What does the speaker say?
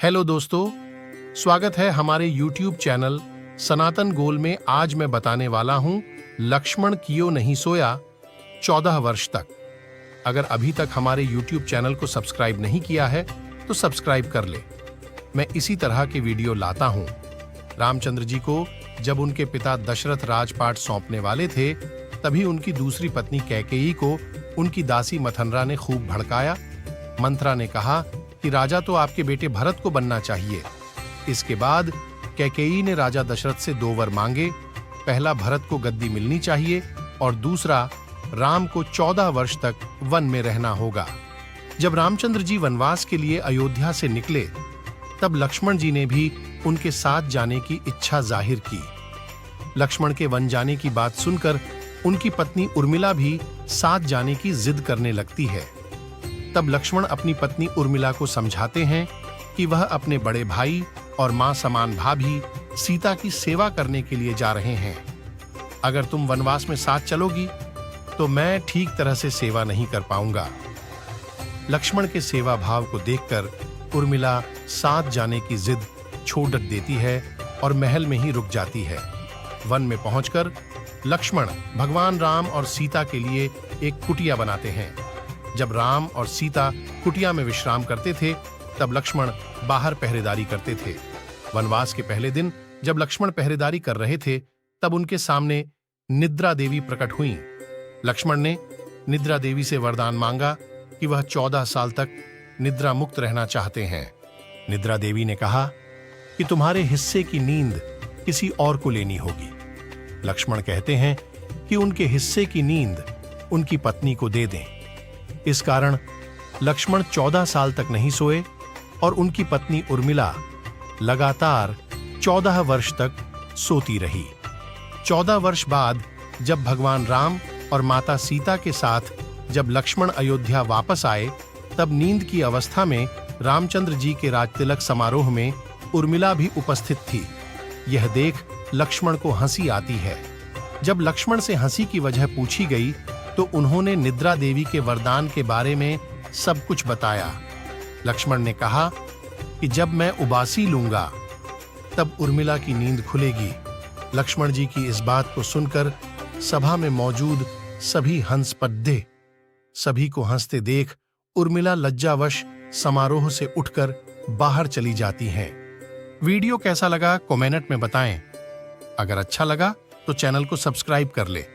Hello दोस्तों, स्वागत है हमारे YouTube चैनल सनातन गोल में। आज मैं बताने वाला हूं लक्ष्मण क्यों नहीं सोया 14 वर्ष तक। अगर अभी तक हमारे YouTube चैनल को सब्सक्राइब नहीं किया है तो सब्सक्राइब कर ले। मैं इसी तरह के वीडियो लाता हूं। रामचंद्र जी को जब उनके पिता दशरथ राजपाट सौंपने वाले थे, तभी उनकी दूसरी पत्नी कैकेयी को उनकी दासी मथनरा ने खूब भड़काया। मंथरा ने कहा कि राजा तो आपके बेटे भरत को बनना चाहिए। इसके बाद कैकेयी ने राजा दशरथ से 2 वर मांगे। पहला, भरत को गद्दी मिलनी चाहिए और दूसरा, राम को 14 वर्ष तक वन में रहना होगा। जब रामचंद्र जी वनवास के लिए अयोध्या से निकले, तब लक्ष्मण जी ने भी उनके साथ जाने की इच्छा जाहिर की। लक्ष्मण के वन जाने की बात सुनकर उनकी पत्नी उर्मिला भी साथ जाने की जिद करने लगती है। तब लक्ष्मण अपनी पत्नी उर्मिला को समझाते हैं कि वह अपने बड़े भाई और मां समान भाभी सीता की सेवा करने के लिए जा रहे हैं। अगर तुम वनवास में साथ चलोगी तो मैं ठीक तरह से सेवा नहीं कर पाऊंगा। लक्ष्मण के सेवा भाव को देखकर उर्मिला साथ जाने की जिद छोड़ देती है और महल में ही रुक जाती है। वन में पहुंचकर लक्ष्मण भगवान राम और सीता के लिए एक कुटिया बनाते हैं। जब राम और सीता कुटिया में विश्राम करते थे, तब लक्ष्मण बाहर पहरेदारी करते थे। वनवास के पहले दिन जब लक्ष्मण पहरेदारी कर रहे थे, तब उनके सामने निद्रा देवी प्रकट हुईं। लक्ष्मण ने निद्रा देवी से वरदान मांगा कि वह 14 साल तक निद्रा मुक्त रहना चाहते हैं। निद्रा देवी ने कहा कि तुम्हारे हिस्से की नींद किसी और को लेनी होगी। लक्ष्मण कहते हैं कि उनके हिस्से की नींद उनकी पत्नी को दे दें। इस कारण लक्ष्मण 14 साल तक नहीं सोए और उनकी पत्नी उर्मिला लगातार 14 वर्ष तक सोती रही। 14 वर्ष बाद जब भगवान राम और माता सीता के साथ जब लक्ष्मण अयोध्या वापस आए, तब नींद की अवस्था में रामचंद्र जी के राजतिलक समारोह में उर्मिला भी उपस्थित थी। यह देख लक्ष्मण को हंसी आती है। जब लक्ष्मण से हंसी की वजह पूछी गई तो उन्होंने निद्रा देवी के वरदान के बारे में सब कुछ बताया। लक्ष्मण ने कहा कि जब मैं उबासी लूंगा तब उर्मिला की नींद खुलेगी। लक्ष्मण जी की इस बात को सुनकर सभा में मौजूद सभी हंस पड़े। सभी को हंसते देख उर्मिला लज्जावश समारोह से उठकर बाहर चली जाती हैं। वीडियो कैसा लगा कमेंट में बताएं। अगर अच्छा लगा तो चैनल को सब्सक्राइब कर ले।